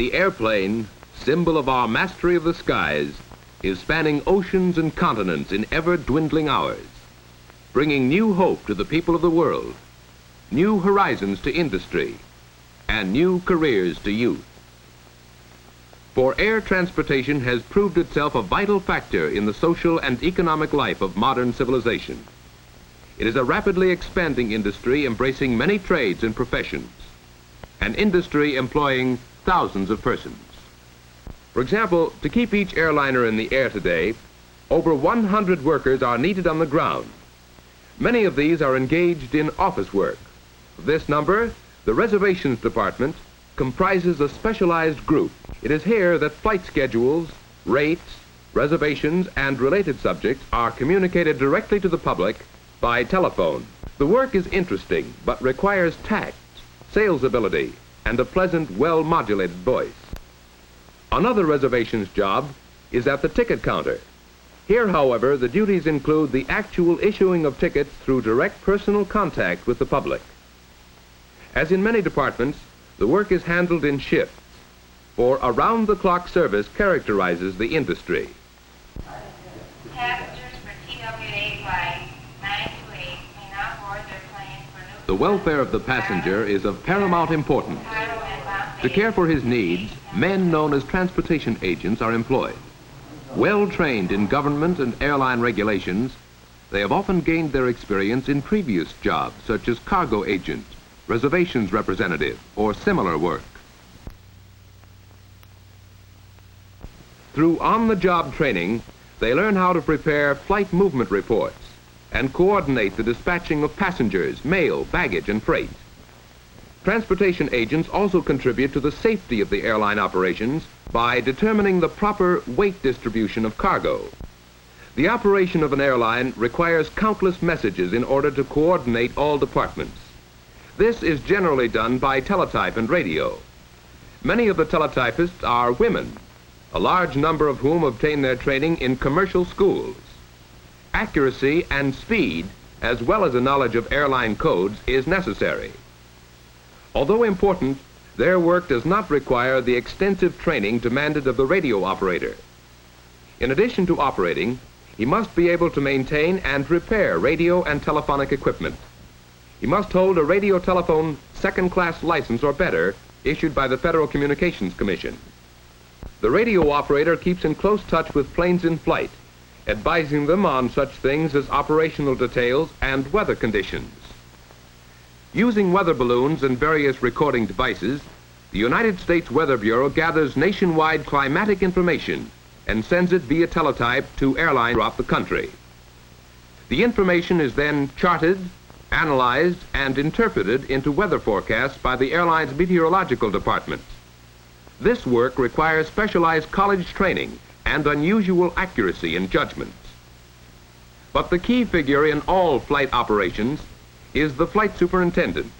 The airplane, symbol of our mastery of the skies, is spanning oceans and continents in ever-dwindling hours, bringing new hope to the people of the world, new horizons to industry, and new careers to youth. For air transportation has proved itself a vital factor in the social and economic life of modern civilization. It is a rapidly expanding industry embracing many trades and professions, an industry employing thousands of persons. For example, to keep each airliner in the air today, over 100 workers are needed on the ground. Many of these are engaged in office work. Of this number, the reservations department comprises a specialized group. It is here that flight schedules, rates, reservations, and related subjects are communicated directly to the public by telephone. The work is interesting, but requires tact, sales ability, and a pleasant, well-modulated voice. Another reservations job is at the ticket counter. Here, however, the duties include the actual issuing of tickets through direct personal contact with the public. As in many departments, the work is handled in shifts, for around-the-clock service characterizes the industry. Passengers for TWA flight 928 may not board their plane for new... The welfare of the passenger is of paramount importance. To care for his needs, men known as transportation agents are employed. Well trained in government and airline regulations, they have often gained their experience in previous jobs such as cargo agent, reservations representative, or similar work. Through on-the-job training, they learn how to prepare flight movement reports and coordinate the dispatching of passengers, mail, baggage, and freight. Transportation agents also contribute to the safety of the airline operations by determining the proper weight distribution of cargo. The operation of an airline requires countless messages in order to coordinate all departments. This is generally done by teletype and radio. Many of the teletypists are women, a large number of whom obtain their training in commercial schools. Accuracy and speed, as well as a knowledge of airline codes, is necessary. Although important, their work does not require the extensive training demanded of the radio operator. In addition to operating, he must be able to maintain and repair radio and telephonic equipment. He must hold a radio telephone second-class license or better issued by the Federal Communications Commission. The radio operator keeps in close touch with planes in flight, advising them on such things as operational details and weather conditions. Using weather balloons and various recording devices, the United States Weather Bureau gathers nationwide climatic information and sends it via teletype to airlines throughout the country. The information is then charted, analyzed, and interpreted into weather forecasts by the airline's meteorological department. This work requires specialized college training and unusual accuracy in judgments. But the key figure in all flight operations is the flight superintendent.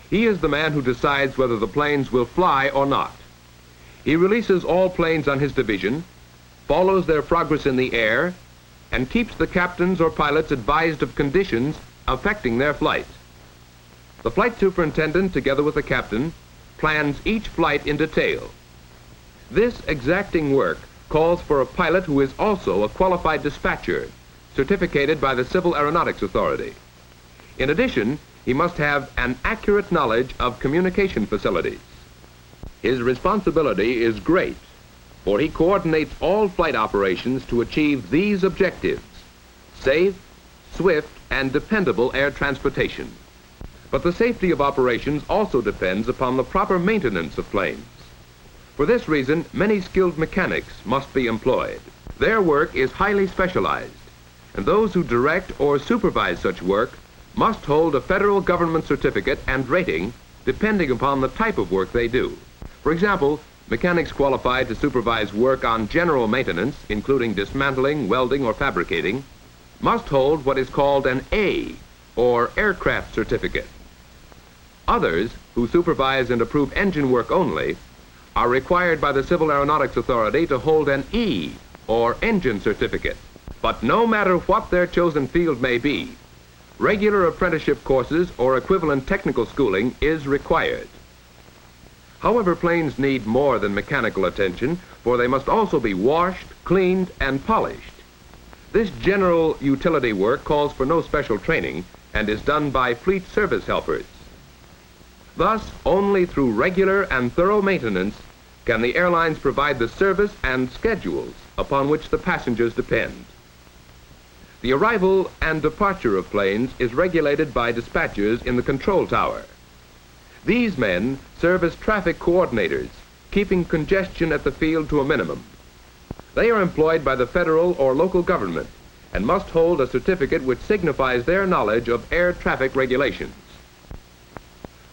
He is the man who decides whether the planes will fly or not. He releases all planes on his division, follows their progress in the air, and keeps the captains or pilots advised of conditions affecting their flight. The flight superintendent, together with the captain, plans each flight in detail. This exacting work calls for a pilot who is also a qualified dispatcher, certificated by the Civil Aeronautics Authority. In addition, he must have an accurate knowledge of communication facilities. His responsibility is great, for he coordinates all flight operations to achieve these objectives: safe, swift, and dependable air transportation. But the safety of operations also depends upon the proper maintenance of planes. For this reason, many skilled mechanics must be employed. Their work is highly specialized, and those who direct or supervise such work must hold a federal government certificate and rating depending upon the type of work they do. For example, mechanics qualified to supervise work on general maintenance, including dismantling, welding, or fabricating, must hold what is called an A, or aircraft certificate. Others, who supervise and approve engine work only, are required by the Civil Aeronautics Authority to hold an E, or engine certificate. But no matter what their chosen field may be, regular apprenticeship courses or equivalent technical schooling is required. However, planes need more than mechanical attention, for they must also be washed, cleaned, and polished. This general utility work calls for no special training and is done by fleet service helpers. Thus, only through regular and thorough maintenance can the airlines provide the service and schedules upon which the passengers depend. The arrival and departure of planes is regulated by dispatchers in the control tower. These men serve as traffic coordinators, keeping congestion at the field to a minimum. They are employed by the federal or local government and must hold a certificate which signifies their knowledge of air traffic regulations.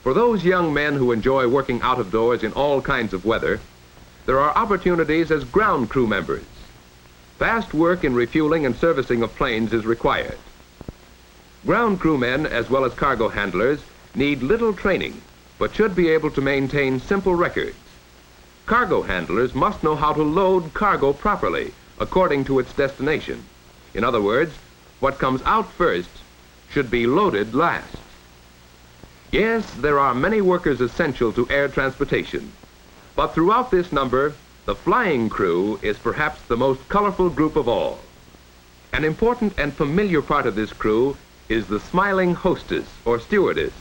For those young men who enjoy working out of doors in all kinds of weather, there are opportunities as ground crew members. Fast work in refueling and servicing of planes is required. Ground crewmen, as well as cargo handlers, need little training, but should be able to maintain simple records. Cargo handlers must know how to load cargo properly, according to its destination. In other words, what comes out first should be loaded last. Yes, there are many workers essential to air transportation, but throughout this number, the flying crew is perhaps the most colorful group of all. An important and familiar part of this crew is the smiling hostess or stewardess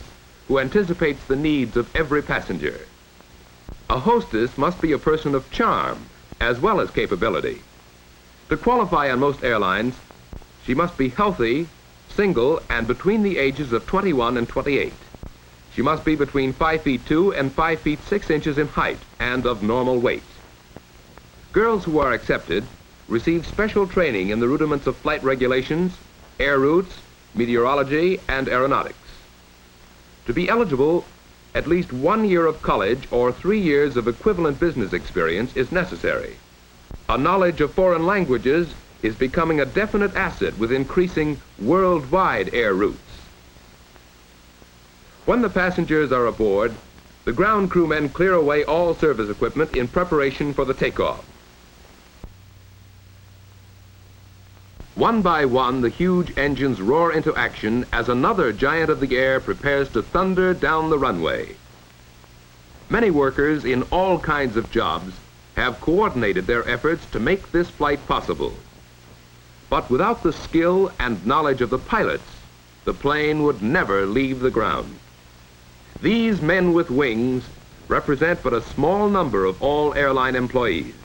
who anticipates the needs of every passenger. A hostess must be a person of charm as well as capability. To qualify on most airlines, she must be healthy, single, and between the ages of 21 and 28. She must be between 5 feet 2 and 5 feet 6 inches in height and of normal weight. Girls who are accepted receive special training in the rudiments of flight regulations, air routes, meteorology, and aeronautics. To be eligible, at least 1 year of college or 3 years of equivalent business experience is necessary. A knowledge of foreign languages is becoming a definite asset with increasing worldwide air routes. When the passengers are aboard, the ground crewmen clear away all service equipment in preparation for the takeoff. One by one, the huge engines roar into action as another giant of the air prepares to thunder down the runway. Many workers in all kinds of jobs have coordinated their efforts to make this flight possible. But without the skill and knowledge of the pilots, the plane would never leave the ground. These men with wings represent but a small number of all airline employees.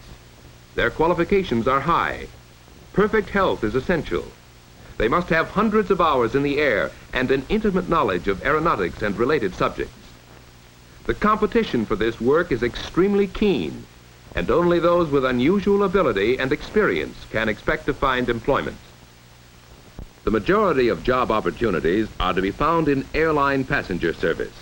Their qualifications are high. Perfect health is essential. They must have hundreds of hours in the air and an intimate knowledge of aeronautics and related subjects. The competition for this work is extremely keen, and only those with unusual ability and experience can expect to find employment. The majority of job opportunities are to be found in airline passenger service.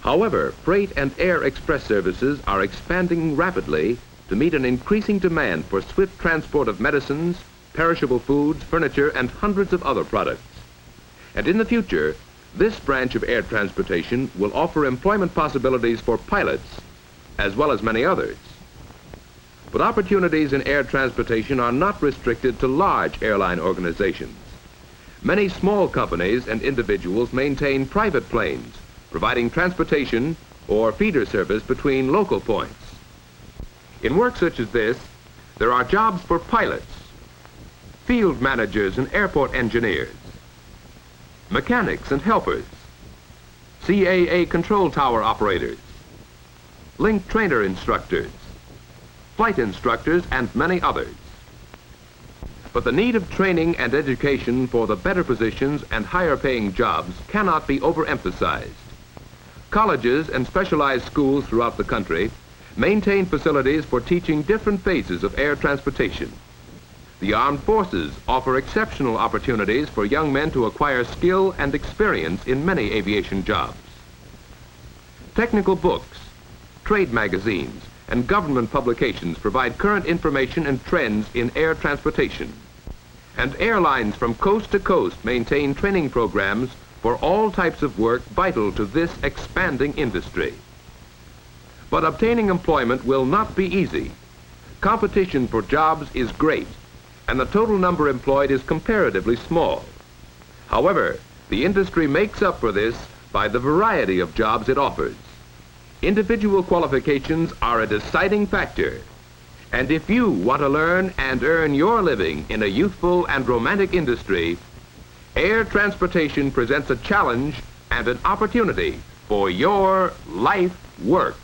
However, freight and air express services are expanding rapidly to meet an increasing demand for swift transport of medicines, perishable foods, furniture, and hundreds of other products. And in the future, this branch of air transportation will offer employment possibilities for pilots, as well as many others. But opportunities in air transportation are not restricted to large airline organizations. Many small companies and individuals maintain private planes, providing transportation or feeder service between local points. In work such as this, there are jobs for pilots, field managers and airport engineers, mechanics and helpers, CAA control tower operators, link trainer instructors, flight instructors, and many others. But the need of training and education for the better positions and higher paying jobs cannot be overemphasized. Colleges and specialized schools throughout the country maintain facilities for teaching different phases of air transportation. The armed forces offer exceptional opportunities for young men to acquire skill and experience in many aviation jobs. Technical books, trade magazines, and government publications provide current information and trends in air transportation. And airlines from coast to coast maintain training programs for all types of work vital to this expanding industry. But obtaining employment will not be easy. Competition for jobs is great, and the total number employed is comparatively small. However, the industry makes up for this by the variety of jobs it offers. individual qualifications are a deciding factor. And if you want to learn and earn your living in a youthful and romantic industry, air transportation presents a challenge and an opportunity for your life work.